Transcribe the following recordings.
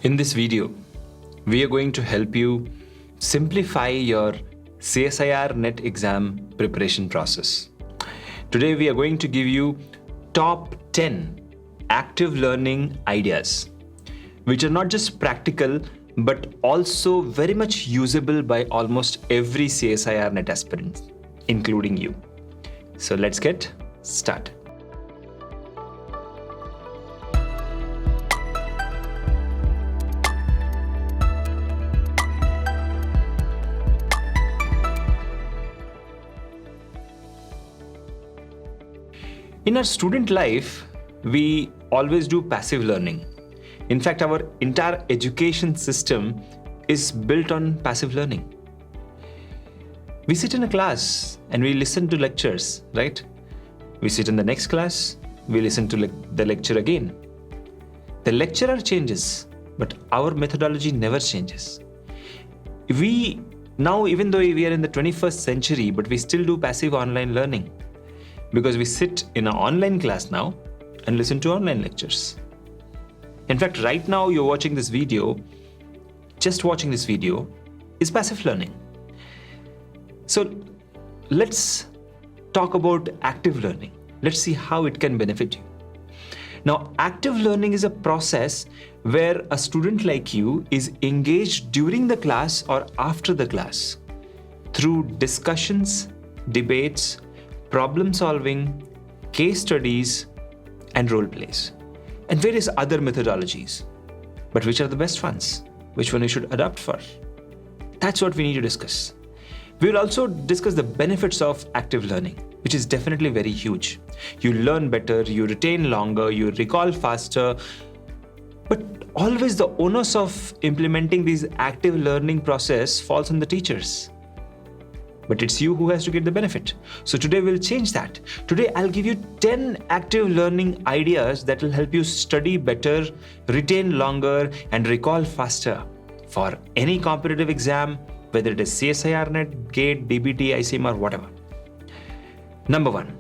In this video, we are going to help you simplify your CSIR NET exam preparation process. Today, we are going to give you top 10 active learning ideas, which are not just practical, but also very much usable by almost every CSIR NET aspirant, including you. So let's get started. In our student life, we always do passive learning. In fact, our entire education system is built on passive learning. We sit in a class and we listen to lectures, right? We sit in the next class, we listen to the lecture again. The lecturer changes, but our methodology never changes. We now, even though we are in the 21st century, but we still do passive online learning. Because we sit in an online class now and listen to online lectures. In fact, right now you're watching this video, just watching this video is passive learning. So let's talk about active learning. Let's see how it can benefit you. Now, active learning is a process where a student like you is engaged during the class or after the class through discussions, debates, problem solving, case studies, and role plays, and various other methodologies. But which are the best ones? Which one you should adopt for? That's what we need to discuss. We will also discuss the benefits of active learning, which is definitely very huge. You learn better, you retain longer, you recall faster, but always the onus of implementing these active learning process falls on the teachers. But it's you who has to get the benefit. So today we'll change that. Today I'll give you 10 active learning ideas that will help you study better, retain longer, and recall faster for any competitive exam, whether it is CSIR NET, GATE, DBT, ICMR, whatever. Number 1,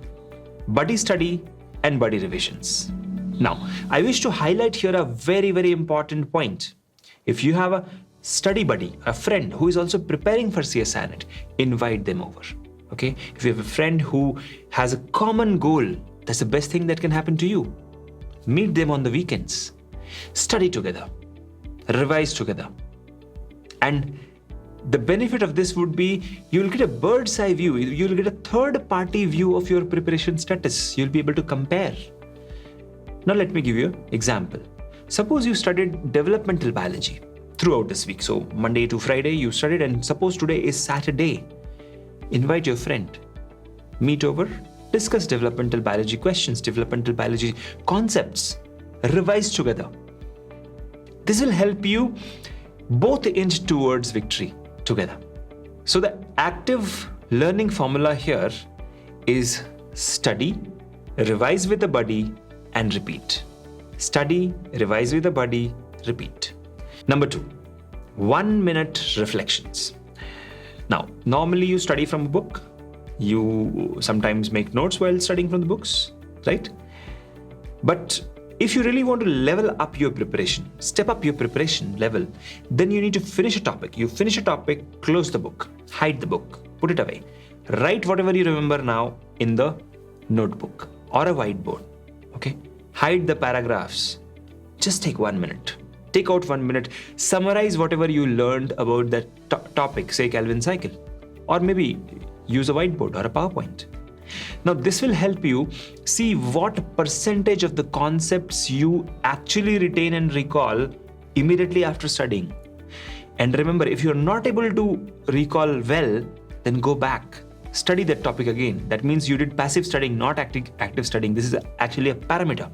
buddy study and buddy revisions. Now, I wish to highlight here a very, very important point. If you have a study buddy, a friend who is also preparing for CSIR NET, invite them over, okay? If you have a friend who has a common goal, that's the best thing that can happen to you. Meet them on the weekends, study together, revise together. And the benefit of this would be you'll get a bird's eye view, you'll get a third party view of your preparation status. You'll be able to compare. Now let me give you an example. Suppose you studied developmental biology throughout this week. So Monday to Friday you studied, and suppose today is Saturday. Invite your friend, meet over, discuss developmental biology questions, developmental biology concepts, revise together. This will help you both inch towards victory together. So the active learning formula here is study, revise with a buddy, and repeat. Study, revise with a buddy, repeat. Number 2, 1 minute reflections. Now, normally you study from a book. You sometimes make notes while studying from the books, right? But if you really want to level up your preparation, step up your preparation level, then you need to finish a topic. You finish a topic, close the book, hide the book, put it away. Write whatever you remember now in the notebook or a whiteboard, okay? Hide the paragraphs. Just take 1 minute. Take out 1 minute, summarize whatever you learned about that topic, say Calvin cycle, or maybe use a whiteboard or a PowerPoint. Now this will help you see what percentage of the concepts you actually retain and recall immediately after studying. And remember, if you're not able to recall well, then go back, study that topic again. That means you did passive studying, not active studying. This is actually a parameter.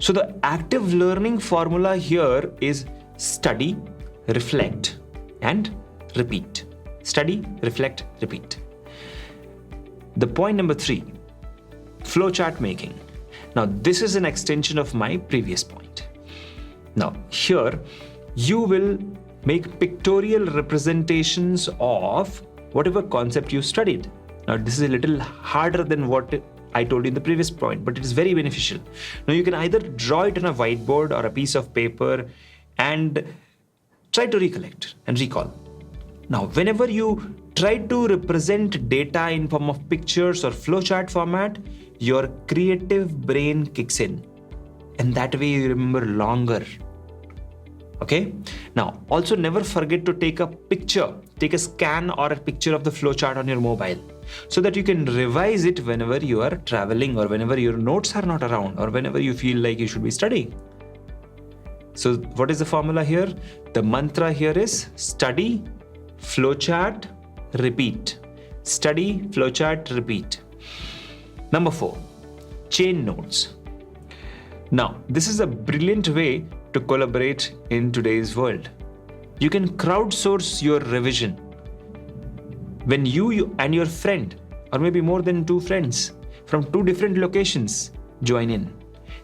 So the active learning formula here is study, reflect, and repeat. Study, reflect, repeat. The point number 3, flowchart making. Now this is an extension of my previous point. Now here you will make pictorial representations of whatever concept you studied. Now this is a little harder than what I told you in the previous point, but it is very beneficial. Now you can either draw it on a whiteboard or a piece of paper. and try to recollect and recall. Now, whenever you try to represent data in form of pictures or flowchart format, your creative brain kicks in. And that way you remember longer. Okay? Now, also never forget to take a picture, take a scan or a picture of the flowchart on your mobile so that you can revise it whenever you are traveling or whenever your notes are not around or whenever you feel like you should be studying. So what is the formula here? The mantra here is study, flowchart, repeat. Study, flowchart, repeat. Number 4, chain notes. Now, this is a brilliant way to collaborate in today's world. You can crowdsource your revision. When you and your friend, or maybe more than 2 friends from 2 different locations join in,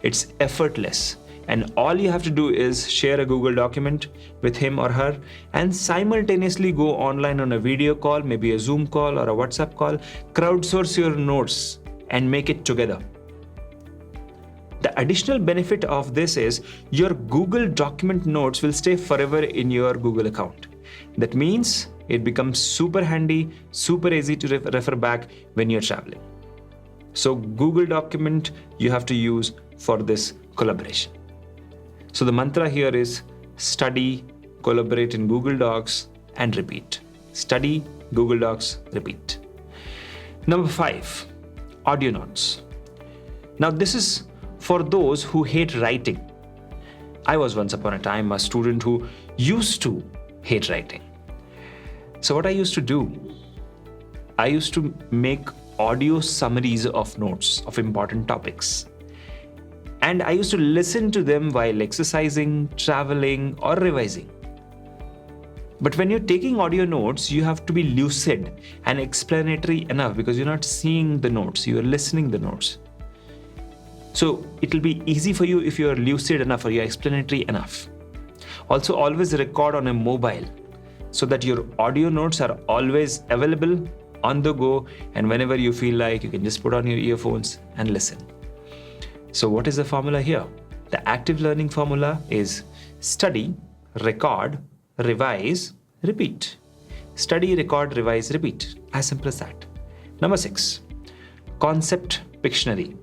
it's effortless. And all you have to do is share a Google document with him or her and simultaneously go online on a video call, maybe a Zoom call or a WhatsApp call, crowdsource your notes and make it together. The additional benefit of this is your Google document notes will stay forever in your Google account. That means it becomes super handy, super easy to refer back when you're traveling. So Google document you have to use for this collaboration. So the mantra here is study, collaborate in Google Docs and repeat. Study, Google Docs, repeat. Number 5, audio notes. Now this is for those who hate writing. I was once upon a time a student who used to hate writing. So what I used to do, I used to make audio summaries of notes of important topics. And I used to listen to them while exercising, traveling, or revising. But when you're taking audio notes, you have to be lucid and explanatory enough because you're not seeing the notes, you're listening the notes. So it'll be easy for you if you're lucid enough or you're explanatory enough. Also, always record on a mobile so that your audio notes are always available on the go, and whenever you feel like, you can just put on your earphones and listen. So what is the formula here? The active learning formula is study, record, revise, repeat. Study, record, revise, repeat. As simple as that. Number 6, concept Pictionary.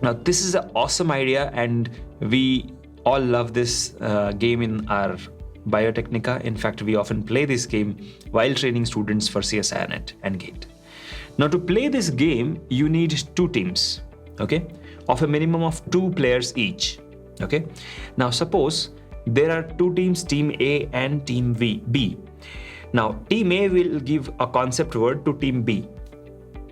Now this is an awesome idea and we all love this game in our Biotechnica. In fact, we often play this game while training students for CSIRNet and GATE. Now to play this game, you need 2 teams, okay, of a minimum of 2 players each, okay. Now suppose there are 2 teams, Team A and Team B. Now Team A will give a concept word to Team B.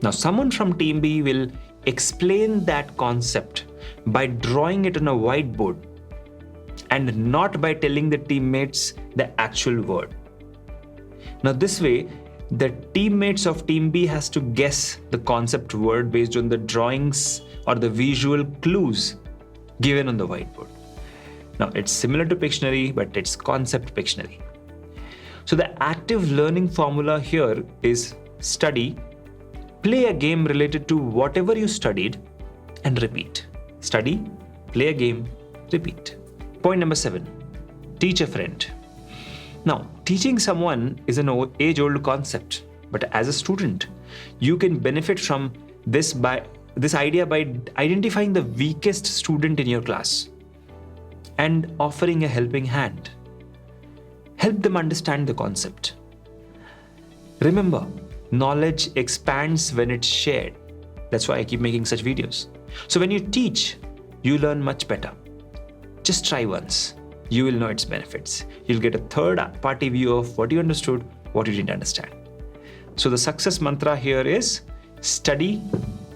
Now someone from Team B will explain that concept by drawing it on a whiteboard and not by telling the teammates the actual word. Now this way, the teammates of Team B has to guess the concept word based on the drawings or the visual clues given on the whiteboard. Now it's similar to Pictionary, but it's concept Pictionary. So the active learning formula here is study, play a game related to whatever you studied, and repeat. Study, play a game, repeat. Point number 7, teach a friend. Now, teaching someone is an age-old concept, but as a student, you can benefit from this idea by identifying the weakest student in your class and offering a helping hand. Help them understand the concept. Remember, knowledge expands when it's shared. That's why I keep making such videos. So when you teach, you learn much better. Just try once. You will know its benefits. You'll get a third-party view of what you understood, what you didn't understand. So the success mantra here is study,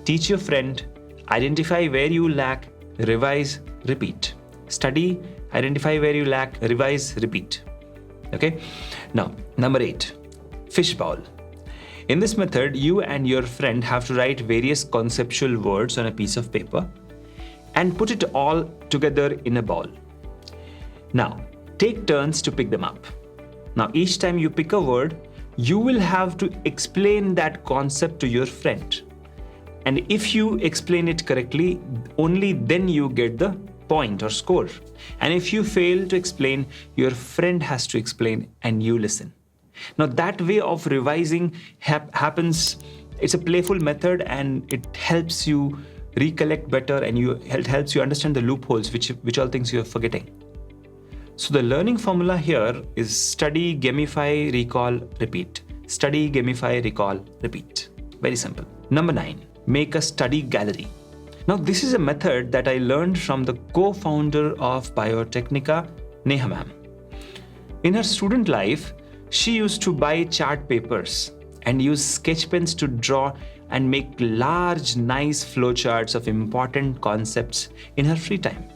teach your friend, identify where you lack, revise, repeat. Study, identify where you lack, revise, repeat. Okay? Now, number 8, fishbowl. In this method, you and your friend have to write various conceptual words on a piece of paper and put it all together in a ball. Now, take turns to pick them up. Now, each time you pick a word, you will have to explain that concept to your friend. And if you explain it correctly, only then you get the point or score. And if you fail to explain, your friend has to explain and you listen. Now that way of revising happens, it's a playful method and it helps you recollect better and it helps you understand the loopholes, which all things you're forgetting. So the learning formula here is study, gamify, recall, repeat. Study, gamify, recall, repeat. Very simple. Number 9, make a study gallery. Now this is a method that I learned from the co-founder of Biotechnica, Neha ma'am. In her student life, she used to buy chart papers and use sketch pens to draw and make large, nice flowcharts of important concepts in her free time.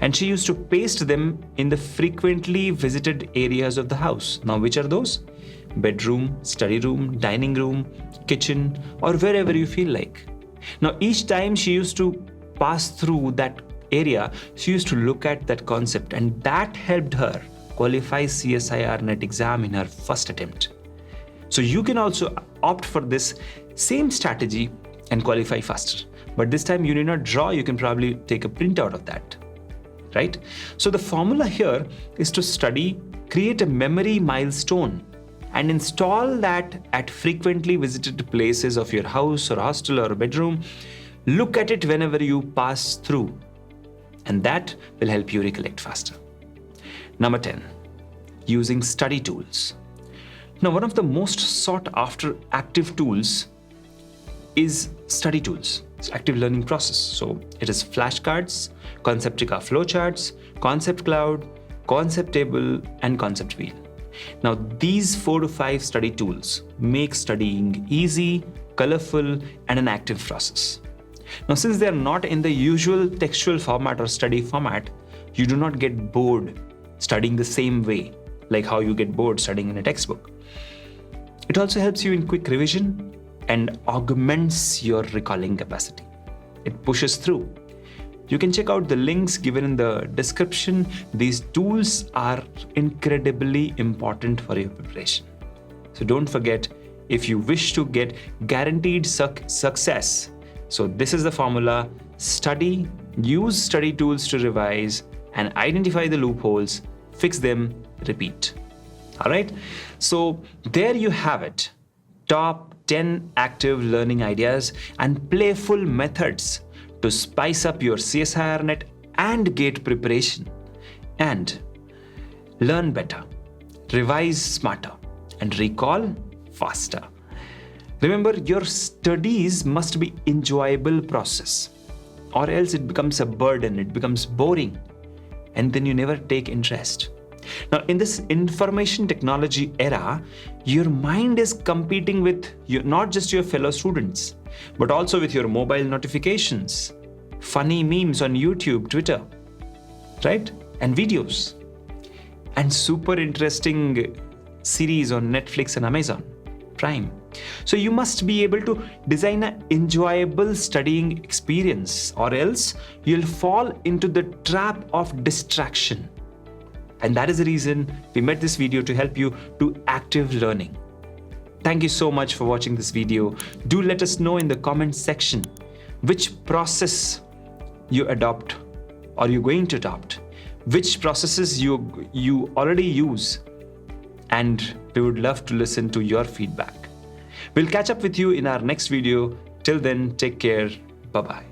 And she used to paste them in the frequently visited areas of the house. Now, which are those? Bedroom, study room, dining room, kitchen, or wherever you feel like. Now, each time she used to pass through that area, she used to look at that concept, and that helped her qualify CSIR NET exam in her first attempt. So you can also opt for this same strategy and qualify faster. But this time you need not draw, you can probably take a printout of that. Right? So the formula here is to study, create a memory milestone, and install that at frequently visited places of your house or hostel or bedroom. Look at it whenever you pass through, and that will help you recollect faster. Number 10, using study tools. Now, one of the most sought after active tools is study tools. It's active learning process. So it is flashcards, Conceptica flowcharts, Concept Cloud, Concept Table, and Concept Wheel. Now these 4 to 5 study tools make studying easy, colorful, and an active process. Now since they are not in the usual textual format or study format, you do not get bored studying the same way like how you get bored studying in a textbook. It also helps you in quick revision and augments your recalling capacity. It pushes through. You can check out the links given in the description. These tools are incredibly important for your preparation. So don't forget, if you wish to get guaranteed success, so this is the formula: study, use study tools to revise, and identify the loopholes, fix them, repeat. All right. So there you have it. Top 10 active learning ideas and playful methods to spice up your CSIR NET and GATE preparation, and learn better, revise smarter, and recall faster. Remember, your studies must be enjoyable process, or else it becomes a burden, it becomes boring, and then you never take interest. Now, in this information technology era, your mind is competing with not just your fellow students, but also with your mobile notifications, funny memes on YouTube, Twitter, right? And videos, and super interesting series on Netflix and Amazon Prime. So you must be able to design an enjoyable studying experience, or else you'll fall into the trap of distraction. And that is the reason we made this video, to help you do active learning. Thank you so much for watching this video. Do let us know in the comment section which process you adopt or you're going to adopt, which processes you already use, and we would love to listen to your feedback. We'll catch up with you in our next video. Till then, take care. Bye-bye.